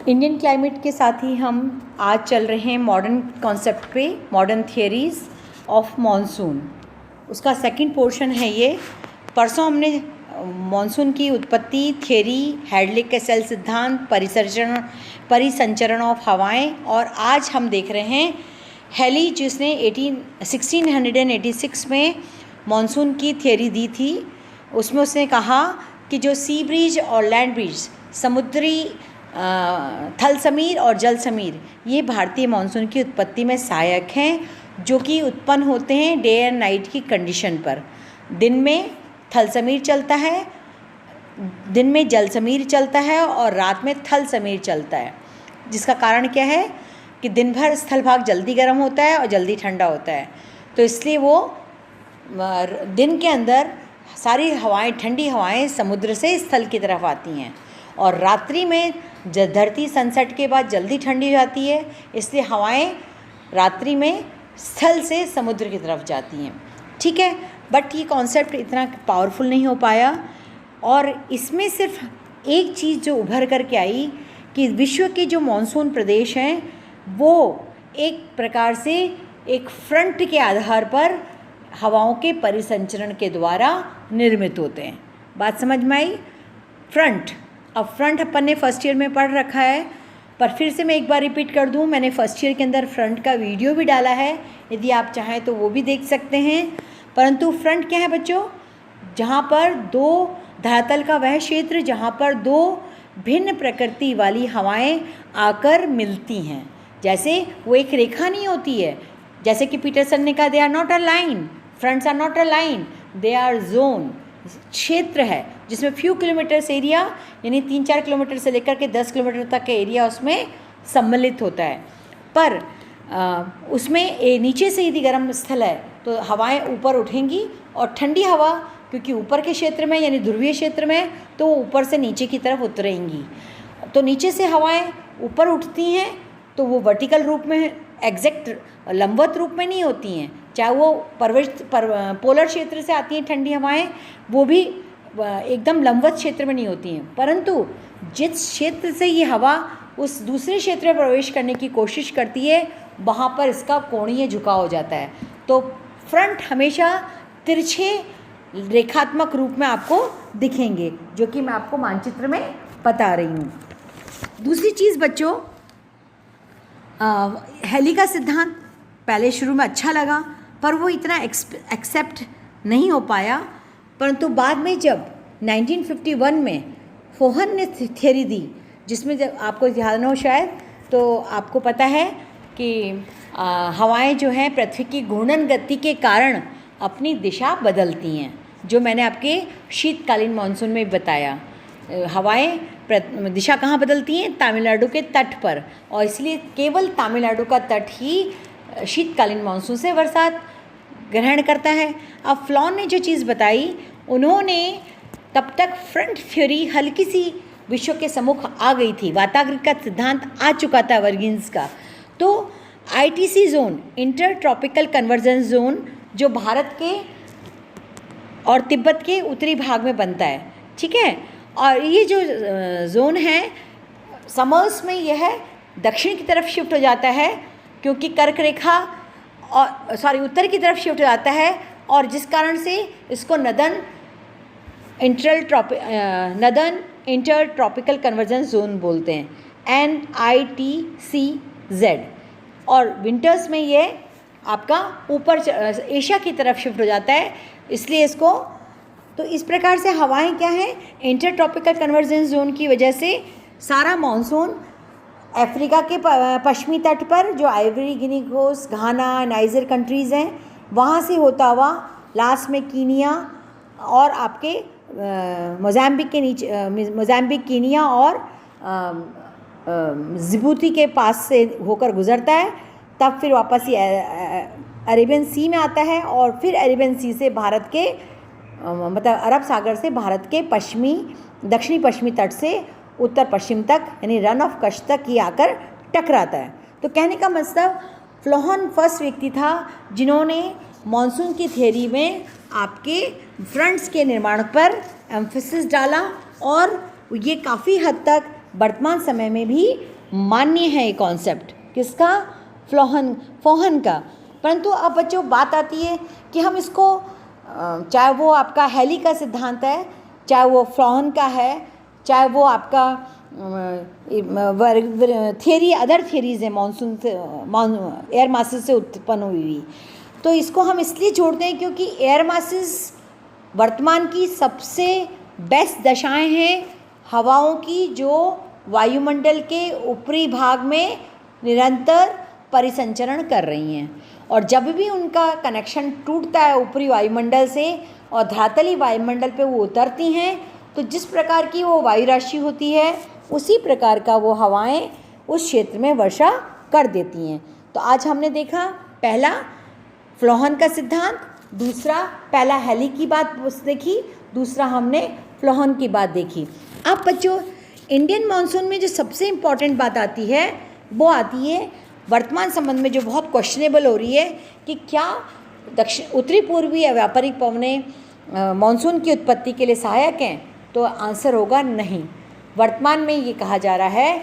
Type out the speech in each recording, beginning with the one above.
Indian climate के साथ ही हम आज चल रहे हैं मॉडर्न कॉन्सेप्ट पे, मॉडर्न थियरीज ऑफ मॉनसून। उसका सेकंड पोर्शन है ये। परसों हमने मॉनसून की उत्पत्ति, थियरी, हैडले के सेल सिद्धांत, परिसंचरण ऑफ हवाएं, और आज हम देख रहे हैं हेली जिसने 1686 में मॉनसून की थियरी दी थी। उसमें उसने कहा कि जो सी ब्रीज और लैंड ब्रीज, समुद्री थल समीर और जल समीर, ये भारतीय मानसून की उत्पत्ति में सहायक हैं, जो कि उत्पन्न होते हैं डे एंड नाइट की कंडीशन पर। दिन में थल समीर चलता है, दिन में जल समीर चलता है और रात में थल समीर चलता है। जिसका कारण क्या है कि दिन भर स्थल भाग जल्दी गर्म होता है और जल्दी ठंडा होता है, तो इसलिए वो दिन के अंदर सारी हवाएं, ठंडी हवाएं समुद्र से स्थल की तरफ आती हैं, और रात्रि में धरती सनसेट के बाद जल्दी ठंडी हो जाती है, इसलिए हवाएं रात्रि में स्थल से समुद्र की तरफ जाती हैं। ठीक है, बट ये कॉन्सेप्ट इतना पावरफुल नहीं हो पाया, और इसमें सिर्फ एक चीज़ जो उभर करके आई कि विश्व के जो मानसून प्रदेश हैं वो एक प्रकार से एक फ्रंट के आधार पर हवाओं के परिसंचरण के द्वारा निर्मित होते हैं। बात समझ में आई? फ्रंट, अब फ्रंट अपन ने फर्स्ट ईयर में पढ़ रखा है, पर फिर से मैं एक बार रिपीट कर दूं, मैंने फर्स्ट ईयर के अंदर फ्रंट का वीडियो भी डाला है, यदि आप चाहें तो वो भी देख सकते हैं। परंतु फ्रंट क्या है बच्चों? जहाँ पर दो धरातल का वह क्षेत्र जहाँ पर दो भिन्न प्रकृति वाली हवाएं आकर मिलती हैं। जैसे वो एक रेखा नहीं होती है, जैसे कि पीटरसन ने कहा they are not a line, fronts are not a line, they are zone. क्षेत्र है जिसमें फ्यू किलोमीटर्स एरिया, यानी 3-4 किलोमीटर से लेकर के 10 किलोमीटर तक का एरिया उसमें सम्मिलित होता है। पर उसमें नीचे से यदि गर्म स्थल है तो हवाएं ऊपर उठेंगी, और ठंडी हवा क्योंकि ऊपर के क्षेत्र में यानी ध्रुवीय क्षेत्र में, तो वो ऊपर से नीचे की तरफ उतरेंगी। तो नीचे से हवाएं ऊपर उठती हैं तो वो वर्टिकल रूप में, एग्जैक्ट लंबवत रूप में नहीं होती हैं, चाहे वो पोलर क्षेत्र से आती हैं ठंडी हवाएं, वो भी एकदम लंबवत क्षेत्र में नहीं होती हैं। परंतु जिस क्षेत्र से ये हवा उस दूसरे क्षेत्र में प्रवेश करने की कोशिश करती है, वहाँ पर इसका कोणीय झुकाव हो जाता है। तो फ्रंट हमेशा तिरछे रेखात्मक रूप में आपको दिखेंगे, जो कि मैं आपको मानचित्र में बता रही हूँ। दूसरी चीज़ बच्चों, हेली का सिद्धांत पहले शुरू में अच्छा लगा, पर वो इतना एक्सेप्ट नहीं हो पाया। परंतु बाद में जब 1951 में फोहन ने थियरी दी, जिसमें जब आपको ध्यान हो शायद, तो आपको पता है कि हवाएं जो हैं पृथ्वी की घूर्णन गति के कारण अपनी दिशा बदलती हैं, जो मैंने आपके शीतकालीन मानसून में बताया। हवाएं दिशा कहाँ बदलती हैं? तमिलनाडु के तट पर, और इसलिए केवल तमिलनाडु का तट ही शीतकालीन मानसून से बरसात ग्रहण करता है। अब फ्लॉन ने जो चीज़ बताई, उन्होंने तब तक फ्रंट थ्योरी हल्की सी विश्व के सम्मुख आ गई थी, वातावरण का सिद्धांत आ चुका था वर्गिन्स का। तो ITC zone, inter tropical convergence zone, जो भारत के और तिब्बत के उत्तरी भाग में बनता है, ठीक है, और ये जो जोन है समर्स में यह दक्षिण की तरफ शिफ्ट हो जाता है, क्योंकि कर्क रेखा और उत्तर की तरफ शिफ्ट हो जाता है, और जिस कारण से इसको northern inter tropical convergence zone बोलते हैं, NITCZ। और विंटर्स में ये आपका ऊपर एशिया की तरफ शिफ्ट हो जाता है, इसलिए इसको, तो इस प्रकार से हवाएं क्या हैं, इंटर ट्रॉपिकल कन्वर्जेंस जोन की वजह से सारा मानसून अफ्रीका के पश्चिमी तट पर, जो आइवरी गिनी कोस्ट, घाना, नाइजर कंट्रीज़ हैं, वहाँ से होता हुआ लास्ट में कीनिया और आपके मोज़ाम्बिक के नीचे, मोज़ाम्बिक, कीनिया और जिबूती के पास से होकर गुजरता है, तब फिर वापस ही अरेबियन सी में आता है, और फिर अरेबियन सी से भारत के मतलब अरब सागर से भारत के दक्षिणी पश्चिमी तट से उत्तर पश्चिम तक, यानी रन ऑफ कच्छ तक ये आकर टकराता है। तो कहने का मतलब, फ्लोहन फर्स्ट व्यक्ति था जिन्होंने मॉनसून की थियरी में आपके फ्रंट्स के निर्माण पर एम्फेसिस डाला, और ये काफ़ी हद तक वर्तमान समय में भी मान्य है ये कॉन्सेप्ट। किसका? फोहन का। परंतु अब बच्चों बात आती है कि हम इसको चाहे वो आपका हैली का सिद्धांत है, चाहे वो फ्लोहन का है, चाहे वो आपका थियरी अदर थियरीज़ है मानसून से एयर मासेस से उत्पन्न हुई, तो इसको हम इसलिए जोड़ते हैं क्योंकि एयर मासेस वर्तमान की सबसे बेस्ट दशाएं हैं हवाओं की, जो वायुमंडल के ऊपरी भाग में निरंतर परिसंचरण कर रही हैं। और जब भी उनका कनेक्शन टूटता है ऊपरी वायुमंडल से और धरातली वायुमंडल पे वो उतरती हैं, तो जिस प्रकार की वो वायु राशि होती है उसी प्रकार का वो हवाएं उस क्षेत्र में वर्षा कर देती हैं। तो आज हमने देखा पहला फ्लोहन का सिद्धांत, दूसरा पहला हैली की बात देखी, दूसरा हमने फ्लोहन की बात देखी। अब बच्चों इंडियन मानसून में जो सबसे इम्पॉर्टेंट बात आती है वो आती है वर्तमान संबंध में, जो बहुत क्वेश्चनेबल हो रही है कि क्या उत्तरी पूर्वी या व्यापारिक पवनें मानसून की उत्पत्ति के लिए सहायक हैं? तो आंसर होगा नहीं। वर्तमान में ये कहा जा रहा है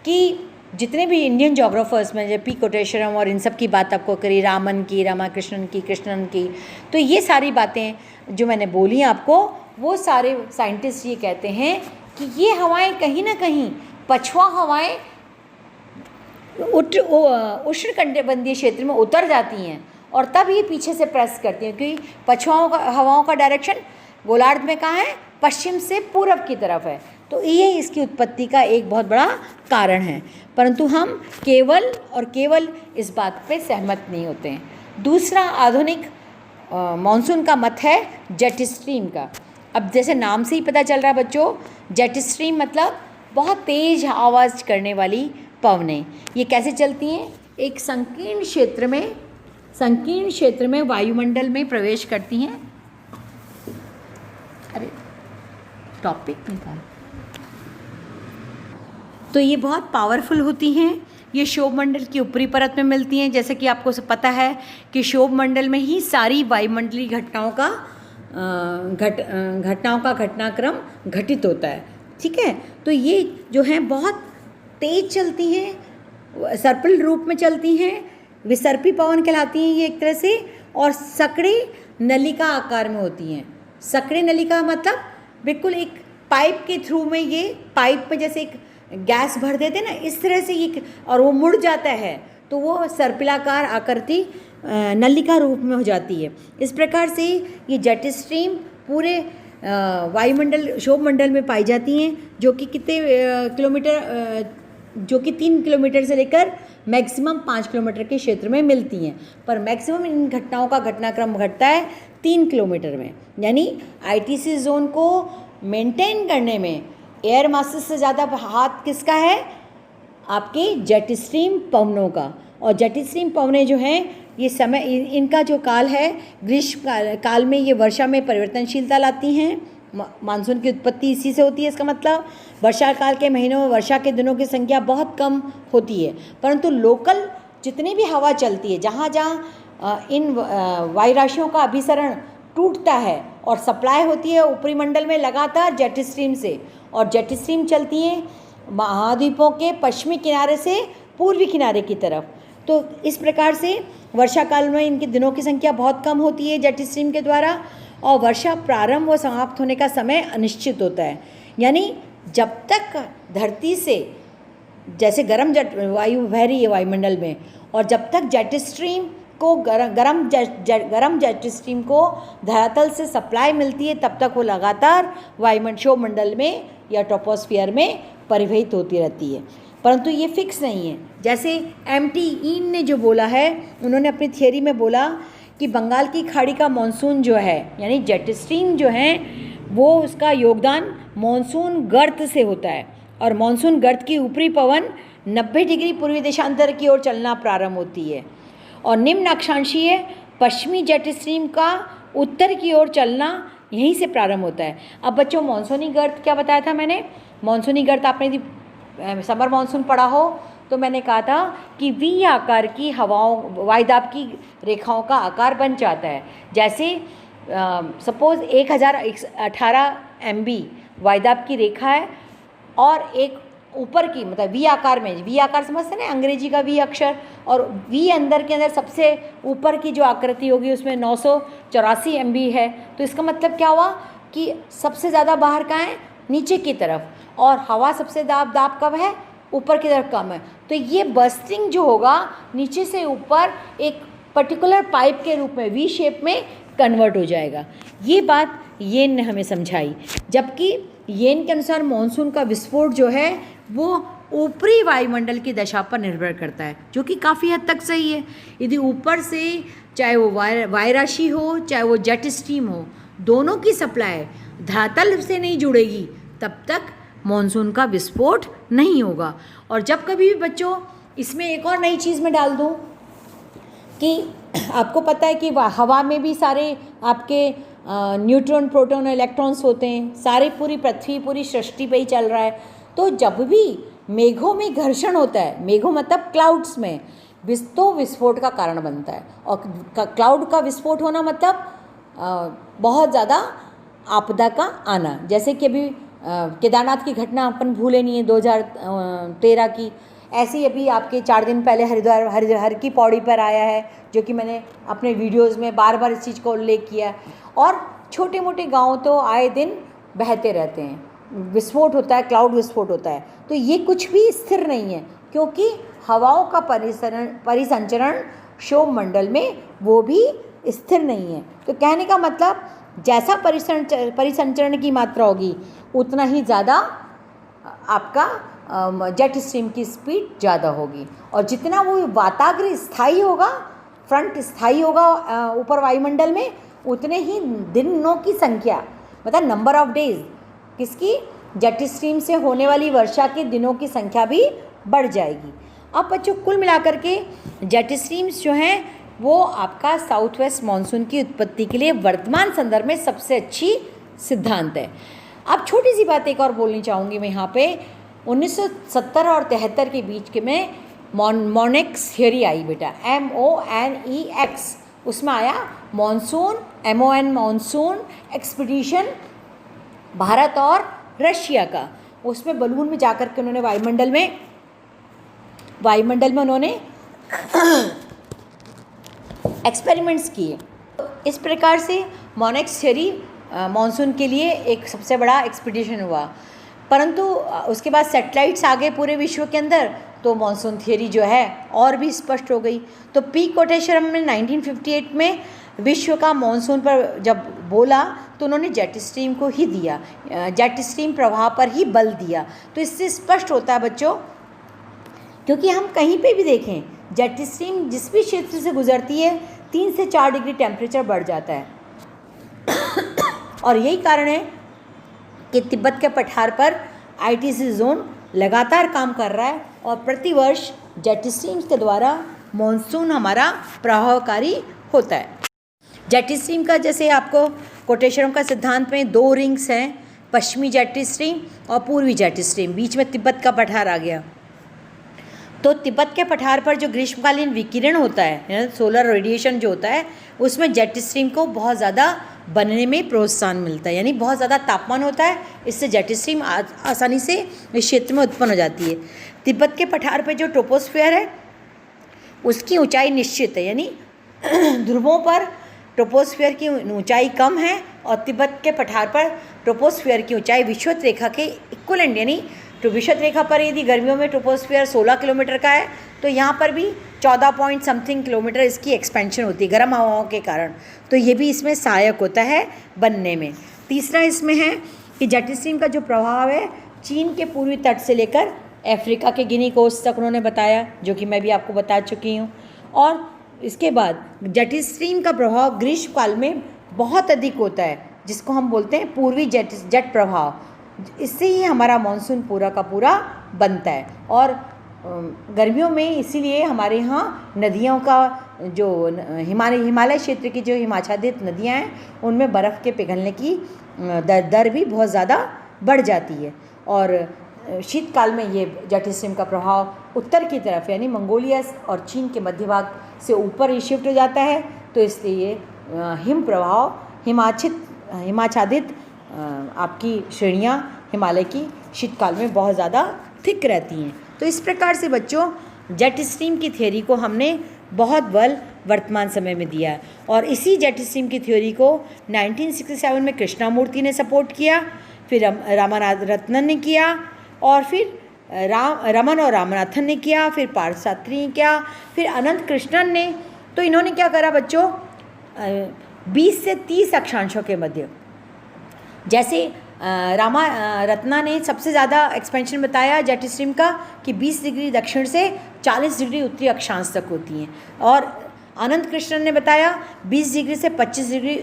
कि जितने भी इंडियन जोग्राफर्स में जैसे पी कोटेश्वरम और इन सब की बात आपको करी, रामन की, रामाकृष्णन की, कृष्णन की, तो ये सारी बातें जो मैंने बोली आपको, वो सारे साइंटिस्ट ये कहते हैं कि ये हवाएं कहीं ना कहीं पछुआ हवाएं उष्णकटिबंधीय क्षेत्र में उतर जाती हैं और तब ये पीछे से प्रेस करती हैं, क्योंकि पछुआओं का हवाओं का डायरेक्शन गोलार्ध में कहाँ है? पश्चिम से पूरब की तरफ है। तो ये इसकी उत्पत्ति का एक बहुत बड़ा कारण है, परंतु हम केवल और केवल इस बात पे सहमत नहीं होते हैं। दूसरा आधुनिक मानसून का मत है जेट स्ट्रीम का। अब जैसे नाम से ही पता चल रहा है बच्चों, जेट स्ट्रीम मतलब बहुत तेज़ आवाज़ करने वाली पवनें। ये कैसे चलती हैं? एक संकीर्ण क्षेत्र में वायुमंडल में प्रवेश करती हैं। अरे टॉपिक निकाल। तो ये बहुत पावरफुल होती हैं। ये क्षोभमंडल की ऊपरी परत में मिलती हैं। जैसे कि आपको पता है कि क्षोभमंडल में ही सारी वायुमंडलीय घटनाओं का घटनाक्रम घटित होता है। ठीक है, तो ये जो है बहुत तेज चलती हैं, सर्पिल रूप में चलती हैं, विसर्पी पवन कहलाती हैं ये एक तरह से, और सकड़े नलिका आकार में होती हैं। सकड़े नलिका मतलब बिल्कुल एक पाइप के थ्रू में, ये पाइप में जैसे एक गैस भर देते ना, इस तरह से ये, और वो मुड़ जाता है तो वो सर्पिलाकार आकृति नलिका रूप में हो जाती है। इस प्रकार से ये जेट स्ट्रीम पूरे वायुमंडल क्षोभमंडल में पाई जाती हैं, जो कि कितने किलोमीटर, जो कि 3 किलोमीटर से लेकर मैक्सिमम 5 किलोमीटर के क्षेत्र में मिलती हैं। पर मैक्सिमम इन घटनाओं का घटनाक्रम घटता है 3 किलोमीटर में। यानी आईटीसी जोन को मेंटेन करने में एयर मासेस से ज़्यादा हाथ किसका है? आपके जेट स्ट्रीम पवनों का। और जेट स्ट्रीम पवनें जो हैं, ये समय, इनका जो काल है ग्रीष्म काल में, ये वर्षा में परिवर्तनशीलता लाती हैं। मानसून की उत्पत्ति इसी से होती है। इसका मतलब वर्षा काल के महीनों में वर्षा के दिनों की संख्या बहुत कम होती है, परंतु लोकल जितनी भी हवा चलती है, जहाँ जहाँ इन वायु राशियों का अभिसरण टूटता है और सप्लाई होती है ऊपरी मंडल में लगातार जेट स्ट्रीम से, और जेट स्ट्रीम चलती हैं महाद्वीपों के पश्चिमी किनारे से पूर्वी किनारे की तरफ। तो इस प्रकार से वर्षा काल में इनके दिनों की संख्या बहुत कम होती है जेट स्ट्रीम के द्वारा, और वर्षा प्रारंभ व समाप्त होने का समय अनिश्चित होता है। यानी जब तक धरती से जैसे गर्म वायु बह रही है वायुमंडल में, और जब तक जेट स्ट्रीम को गरम जेट स्ट्रीम को धरातल से सप्लाई मिलती है, तब तक वो लगातार क्षोभमंडल में या ट्रोपोस्फियर में परिवहित होती रहती है। परंतु ये फिक्स नहीं है। जैसे एम.टी. ईन ने जो बोला है, उन्होंने अपनी थियरी में बोला कि बंगाल की खाड़ी का मानसून जो है, यानी जेट स्ट्रीम जो है, वो उसका योगदान मानसून गर्त से होता है, और मानसून गर्त की ऊपरी पवन 90 डिग्री पूर्वी देशांतर की ओर चलना प्रारंभ होती है, और निम्न अक्षांशीय पश्चिमी जेट स्ट्रीम का उत्तर की ओर चलना यहीं से प्रारंभ होता है। अब बच्चों मानसूनी गर्त क्या बताया था मैंने? मानसूनी गर्त आपने यदि समर मानसून पढ़ा हो तो मैंने कहा था कि वी आकार की हवाओं, वायुदाब की रेखाओं का आकार बन जाता है। जैसे सपोज़ 1018 MB वायुदाब की रेखा है, और एक ऊपर की मतलब वी आकार में, वी आकार समझते ना अंग्रेजी का वी अक्षर, और वी अंदर के अंदर सबसे ऊपर की जो आकृति होगी उसमें 984 MB है। तो इसका मतलब क्या हुआ कि सबसे ज़्यादा बाहर कहाँ है, नीचे की तरफ, और हवा सबसे दाब कब है, ऊपर की तरफ कम है। तो ये बर्स्टिंग जो होगा नीचे से ऊपर एक पर्टिकुलर पाइप के रूप में वी शेप में कन्वर्ट हो जाएगा। ये बात येन ने हमें समझाई। जबकि येन के अनुसार मानसून का विस्फोट जो है वो ऊपरी वायुमंडल की दशा पर निर्भर करता है, जो कि काफ़ी हद तक सही है। यदि ऊपर से चाहे वो वायुराशि हो चाहे वो जेट स्ट्रीम हो, दोनों की सप्लाई धरातल से नहीं जुड़ेगी तब तक मानसून का विस्फोट नहीं होगा। और जब कभी भी बच्चों इसमें एक और नई चीज़ मैं डाल दूँ कि आपको पता है कि हवा में भी सारे आपके न्यूट्रॉन प्रोटॉन इलेक्ट्रॉन्स होते हैं, सारी पूरी पृथ्वी पूरी सृष्टि पे ही चल रहा है। तो जब भी मेघों में घर्षण होता है, मेघों मतलब क्लाउड्स में, तो विस्फोट का कारण बनता है। और क्लाउड का विस्फोट होना मतलब बहुत ज़्यादा आपदा का आना। जैसे कि अभी केदारनाथ की घटना अपन भूले नहीं है 2013 की, ऐसे ही अभी आपके 4 दिन पहले हरिद्वार की पौड़ी पर आया है, जो कि मैंने अपने वीडियोस में बार बार इस चीज़ को उल्लेख किया। और छोटे मोटे गांव तो आए दिन बहते रहते हैं, विस्फोट होता है, क्लाउड विस्फोट होता है। तो ये कुछ भी स्थिर नहीं है, क्योंकि हवाओं का परिसंचरण क्षोभ मंडल में वो भी स्थिर नहीं है। तो कहने का मतलब जैसा परिसंचरण की मात्रा होगी उतना ही ज़्यादा आपका जेट स्ट्रीम की स्पीड ज़्यादा होगी, और जितना वो वाताग्र स्थायी होगा, फ्रंट स्थायी होगा ऊपर वायुमंडल में, उतने ही दिनों की संख्या मतलब नंबर ऑफ डेज किसकी, जेट स्ट्रीम से होने वाली वर्षा के दिनों की संख्या भी बढ़ जाएगी। अब बच्चों कुल मिलाकर के जेट स्ट्रीम्स जो हैं वो आपका साउथ वेस्ट मानसून की उत्पत्ति के लिए वर्तमान संदर्भ में सबसे अच्छी सिद्धांत है। अब छोटी सी बात एक और बोलनी चाहूँगी मैं यहाँ पे, 1970 और 73 के बीच के में मोनेक्स थियोरी आई बेटा, MONEX, उसमें आया monsoon, MON monsoon expedition Bharat और रशिया का। उसमें बलून में जाकर के उन्होंने वायुमंडल में उन्होंने एक्सपेरिमेंट्स किए। इस प्रकार से मोनेक्स थियोरी मानसून के लिए एक सबसे बड़ा एक्सपीडिशन हुआ। परंतु उसके बाद सैटेलाइट्स आ गए पूरे विश्व के अंदर, तो मानसून थियोरी जो है और भी स्पष्ट हो गई। तो पी कोटेश्वरम ने 1958 में विश्व का मानसून पर जब बोला तो उन्होंने जेट स्ट्रीम को ही दिया, जेट स्ट्रीम प्रवाह पर ही बल दिया। तो इससे स्पष्ट होता है बच्चों, क्योंकि हम कहीं पे भी देखें जेट स्ट्रीम जिस भी क्षेत्र से गुजरती है 3 से 4 डिग्री टेम्परेचर बढ़ जाता है। और यही कारण है कि तिब्बत के पठार पर ITC जोन लगातार काम कर रहा है, और प्रतिवर्ष जेट स्ट्रीम्स के द्वारा मानसून हमारा प्रभावकारी होता है। जेट स्ट्रीम का जैसे आपको कोटेश्वरम का सिद्धांत में 2 रिंग्स हैं, पश्चिमी जेट स्ट्रीम और पूर्वी जेट स्ट्रीम, बीच में तिब्बत का पठार आ गया। तो तिब्बत के पठार पर जो ग्रीष्मकालीन विकिरण होता है, सोलर रेडिएशन जो होता है, उसमें जेट स्ट्रीम को बहुत ज़्यादा बनने में प्रोत्साहन मिलता है, यानी बहुत ज़्यादा तापमान होता है, इससे जेट स्ट्रीम आसानी से इस क्षेत्र में उत्पन्न हो जाती है। तिब्बत के पठार पर जो ट्रोपोस्फियर है उसकी ऊंचाई निश्चित है, यानी ध्रुवों पर ट्रोपोस्फियर की ऊंचाई कम है, और तिब्बत के पठार पर ट्रोपोस्फियर की ऊंचाई विषुवत रेखा के इक्वलेंट, यानी तो विषुवत रेखा पर यदि गर्मियों में ट्रोपोस्फियर 16 किलोमीटर का है, तो यहाँ पर भी 14 पॉइंट समथिंग किलोमीटर इसकी एक्सपेंशन होती है गर्म हवाओं के कारण। तो ये भी इसमें सहायक होता है बनने में। तीसरा इसमें है कि जेट स्ट्रीम का जो प्रभाव है चीन के पूर्वी तट से लेकर अफ्रीका के गिनी कोस्ट तक उन्होंने बताया, जो कि मैं भी आपको बता चुकी हूँ। और इसके बाद जेट स्ट्रीम का प्रभाव ग्रीष्मकाल में बहुत अधिक होता है, जिसको हम बोलते हैं पूर्वी जेट प्रभाव। इससे ही हमारा मानसून पूरा का पूरा बनता है। और गर्मियों में इसीलिए हमारे यहाँ नदियों का जो हिमालय क्षेत्र की जो हिमाच्छादित नदियाँ हैं उनमें बर्फ़ के पिघलने की दर भी बहुत ज़्यादा बढ़ जाती है। और शीतकाल में ये जेट स्ट्रीम का प्रभाव उत्तर की तरफ यानी मंगोलिया और चीन के मध्य भाग से ऊपर ही शिफ्ट हो जाता है। तो इसलिए हिम प्रभाव हिमाच्छादित आपकी श्रेणियाँ हिमालय की शीतकाल में बहुत ज़्यादा थिक रहती हैं। तो इस प्रकार से बच्चों जेट स्ट्रीम की थ्योरी को हमने बहुत बल वर्तमान समय में दिया है। और इसी जेट स्ट्रीम की थ्योरी को 1967 में कृष्णामूर्ति ने सपोर्ट किया, फिर रामारत्नन ने किया, और फिर रमन और रामनाथन ने किया, फिर पार्थसारथी ने किया, फिर अनंत कृष्णन ने। तो इन्होंने क्या करा बच्चों, 20 से 30 अक्षांशों के मध्य, जैसे रत्ना ने सबसे ज़्यादा एक्सपेंशन बताया जेट स्ट्रीम का कि 20 डिग्री दक्षिण से 40 डिग्री उत्तरी अक्षांश तक होती हैं, और अनंत कृष्णन ने बताया 20 डिग्री से 25 डिग्री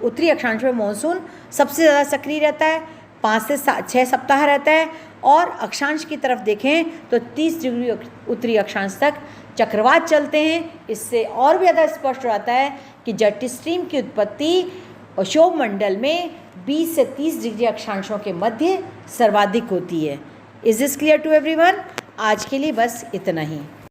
उत्तरी अक्षांश में मानसून सबसे ज़्यादा सक्रिय रहता है, 5 से 6 सप्ताह रहता है, और अक्षांश की तरफ देखें तो 30 डिग्री उत्तरी अक्षांश तक चक्रवात चलते हैं। इससे और भी ज़्यादा स्पष्ट हो जाता है कि जेट स्ट्रीम की उत्पत्ति अशोक मंडल में 20 से 30 डिग्री अक्षांशों के मध्य सर्वाधिक होती है। Is this clear to everyone? आज के लिए बस इतना ही।